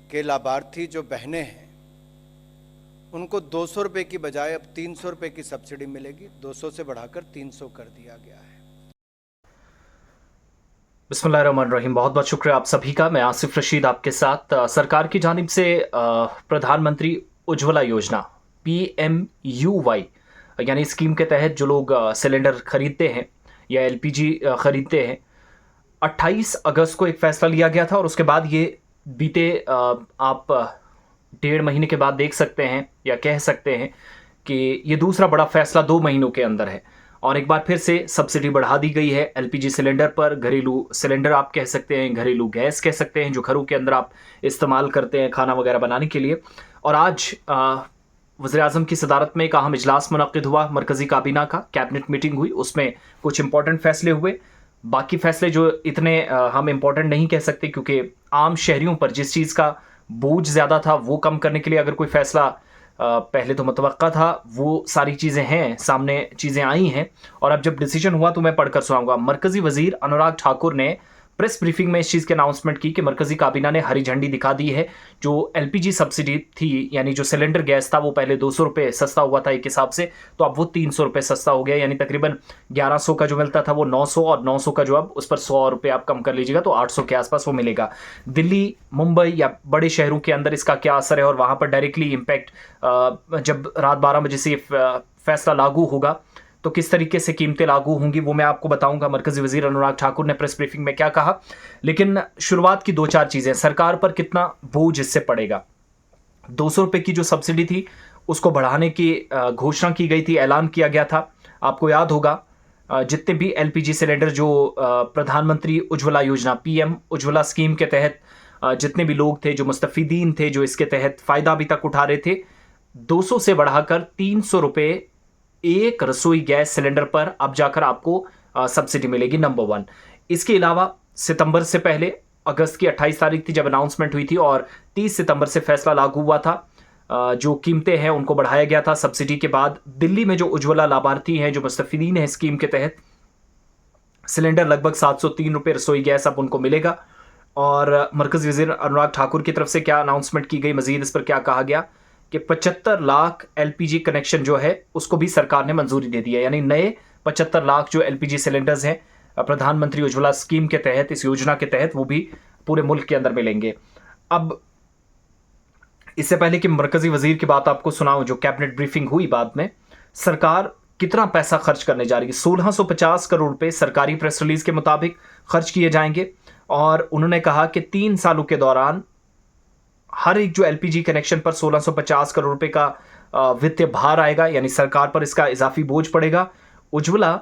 के लाभार्थी जो बहनें हैं उनको 200 रुपये की बजाय अब 300 रुपये की सब्सिडी मिलेगी। 200 से बढ़ाकर 300 कर दिया गया है। बिस्मिल्लाहिर्रहमानिर्रहीम। बहुत बहुत शुक्रिया आप सभी का। मैं आसिफ रशीद आपके साथ। सरकार की जानिब से प्रधानमंत्री उज्ज्वला योजना PMUY यानी स्कीम के तहत जो लोग सिलेंडर खरीदते हैं या LPG खरीदते हैं, 28 अगस्त को एक फैसला लिया गया था और उसके बाद ये बीते आप 1.5 महीने के बाद देख सकते हैं या कह सकते हैं कि ये दूसरा बड़ा फैसला 2 महीनों के अंदर है और एक बार फिर से सब्सिडी बढ़ा दी गई है LPG सिलेंडर पर। घरेलू सिलेंडर आप कह सकते हैं, घरेलू गैस कह सकते हैं, जो घरों के अंदर आप इस्तेमाल करते हैं खाना वगैरह बनाने के लिए। और आज वज़ीर-ए-आज़म की सदारत में एक अहम इजलास मुनक्किद हुआ, मरकज़ी काबीना का कैबिनेट मीटिंग हुई, उसमें कुछ इंपॉर्टेंट फैसले हुए। बाकी फैसले जो इतने हम इंपॉर्टेंट नहीं कह सकते क्योंकि आम शहरियों पर जिस चीज़ का बोझ ज़्यादा था वो कम करने के लिए अगर कोई फैसला पहले तो मुतवक्का था, वो सारी चीज़ें हैं, सामने चीज़ें आई हैं और अब जब डिसीजन हुआ तो मैं पढ़कर सुनाऊंगा। मरकज़ी वज़ीर अनुराग ठाकुर ने प्रेस ब्रीफिंग में इस चीज़ की अनाउंसमेंट की कि मरकज़ी काबीना ने हरी झंडी दिखा दी है। जो LPG सब्सिडी थी यानी जो सिलेंडर गैस था वो पहले 200 रुपये सस्ता हुआ था एक हिसाब से, तो अब वो 300 रुपये सस्ता हो गया, यानी तकरीबन 1100 का जो मिलता था वो 900 और 900 का जो अब उस पर 100 रुपये आप कम कर लीजिएगा तो 800 के आसपास वो मिलेगा। दिल्ली, मुंबई या बड़े शहरों के अंदर इसका क्या असर है और वहाँ पर डायरेक्टली इम्पैक्ट जब रात 12 बजे से फैसला लागू होगा तो किस तरीके से कीमतें लागू होंगी वो मैं आपको बताऊंगा। मरकजी वजीर अनुराग ठाकुर ने प्रेस ब्रीफिंग में क्या कहा, लेकिन शुरुआत की 2-4 चीजें, सरकार पर कितना बोझ इससे पड़ेगा। 200 रुपये की जो सब्सिडी थी उसको बढ़ाने की घोषणा की गई थी, ऐलान किया गया था। आपको याद होगा जितने भी LPG सिलेंडर जो प्रधानमंत्री उज्ज्वला योजना PM उज्ज्वला स्कीम के तहत जितने भी लोग थे, जो मुस्तफीदीन थे, जो इसके तहत फ़ायदा अभी तक उठा रहे थे, 200 से बढ़ाकर 300 रुपये एक रसोई गैस सिलेंडर पर अब जाकर आपको सब्सिडी मिलेगी, नंबर 1। इसके अलावा सितंबर से पहले अगस्त की 28 तारीख थी जब अनाउंसमेंट हुई थी और 30 सितंबर से फैसला लागू हुआ था। जो कीमतें हैं उनको बढ़ाया गया था सब्सिडी के बाद। दिल्ली में जो उज्ज्वला लाभार्थी हैं, जो मुस्तफीदीन हैं स्कीम के तहत, सिलेंडर लगभग 703 रुपये रसोई गैस अब उनको मिलेगा। और मरकज़ी वज़ीर अनुराग ठाकुर की तरफ से क्या अनाउंसमेंट की गई, मजीद इस पर क्या कहा गया कि 75 लाख LPG कनेक्शन जो है उसको भी सरकार ने मंजूरी दे दी है, यानी नए 75 लाख जो LPG सिलेंडर्स हैं प्रधानमंत्री उज्ज्वला स्कीम के तहत, इस योजना के तहत, वो भी पूरे मुल्क के अंदर मिलेंगे। अब इससे पहले कि मरकजी वजीर की बात आपको सुनाऊं, जो कैबिनेट ब्रीफिंग हुई बाद में, सरकार कितना पैसा खर्च करने जा रही है। 1650 करोड़ रुपए सरकारी प्रेस रिलीज के मुताबिक खर्च किए जाएंगे और उन्होंने कहा कि 3 सालों के दौरान हर एक जो LPG कनेक्शन पर 1650 करोड़ रुपए का वित्तीय भार आएगा, यानी सरकार पर इसका इजाफी बोझ पड़ेगा। उज्ज्वला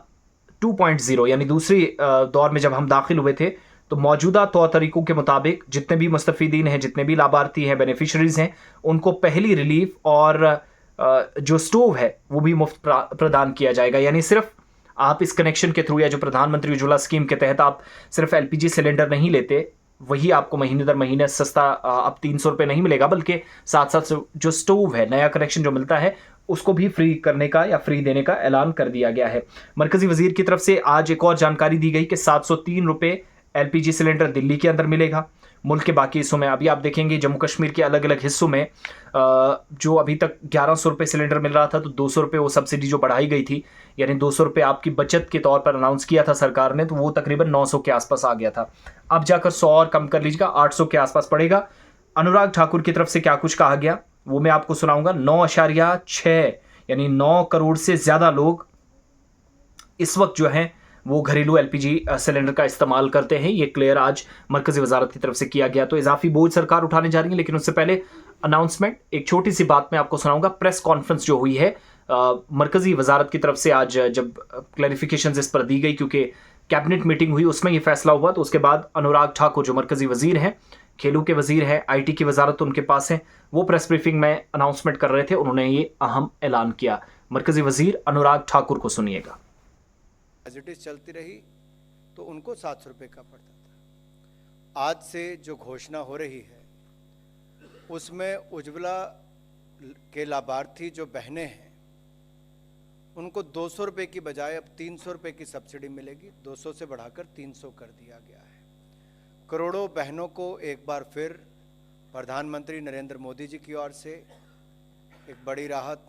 2.0 यानी दूसरी दौर में जब हम दाखिल हुए थे तो मौजूदा तौर तरीकों के मुताबिक जितने भी मुस्तफीदीन हैं, जितने भी लाभार्थी हैं, बेनिफिशरीज हैं, उनको पहली रिलीफ और जो स्टोव है वो भी मुफ्त प्रदान किया जाएगा। यानी सिर्फ आप इस कनेक्शन के थ्रू या जो प्रधानमंत्री उज्ज्वला स्कीम के तहत आप सिर्फ LPG सिलेंडर नहीं लेते, वही आपको महीने दर महीने सस्ता अब 300 रुपये नहीं मिलेगा, बल्कि साथ साथ जो स्टोव है, नया कनेक्शन जो मिलता है, उसको भी फ्री करने का या फ्री देने का ऐलान कर दिया गया है। मरकजी वजीर की तरफ से आज एक और जानकारी दी गई कि 703 रुपये LPG सिलेंडर दिल्ली के अंदर मिलेगा। मुल्क के बाकी हिस्सों में अभी आप देखेंगे जम्मू कश्मीर के अलग अलग हिस्सों में जो अभी तक 1100 रुपये सिलेंडर मिल रहा था, तो 200 रुपये वो सब्सिडी जो बढ़ाई गई थी, यानी 200 रुपये आपकी बचत के तौर पर अनाउंस किया था सरकार ने, तो वो तकरीबन 900 के आसपास आ गया था। अब जाकर 100 और कम कर लीजिएगा, 800 के आसपास पड़ेगा। अनुराग ठाकुर की तरफ से क्या कुछ कहा गया वो मैं आपको सुनाऊंगा। 9.6 यानी 9 करोड़ से ज़्यादा लोग इस वक्त जो हैं वो घरेलू LPG सिलेंडर का इस्तेमाल करते हैं। ये क्लियर आज मरकजी वजारत की तरफ से किया गया। तो इजाफी बोझ सरकार उठाने जा रही है, लेकिन उससे पहले अनाउंसमेंट, एक छोटी सी बात मैं आपको सुनाऊंगा। प्रेस कॉन्फ्रेंस जो हुई है मरकजी वजारत की तरफ से आज, जब क्लैरिफिकेशन इस पर दी गई, क्योंकि कैबिनेट मीटिंग हुई उसमें ये फैसला हुआ, तो उसके बाद अनुराग ठाकुर जो मरकजी वजीर हैं, खेलों के वजीर हैं, IT की वजारत उनके पास है, वो प्रेस ब्रीफिंग में अनाउंसमेंट कर रहे थे, उन्होंने ये अहम ऐलान किया। मरकजी वजीर अनुराग ठाकुर को सुनिएगा। पॉजिटिव चलती रही तो उनको 700 रुपये का पड़ता था। आज से जो घोषणा हो रही है उसमें उज्ज्वला के लाभार्थी जो बहनें हैं उनको 200 रुपये की बजाय अब 300 रुपये की सब्सिडी मिलेगी। 200 से बढ़ाकर 300 कर दिया गया है। करोड़ों बहनों को एक बार फिर प्रधानमंत्री नरेंद्र मोदी जी की ओर से एक बड़ी राहत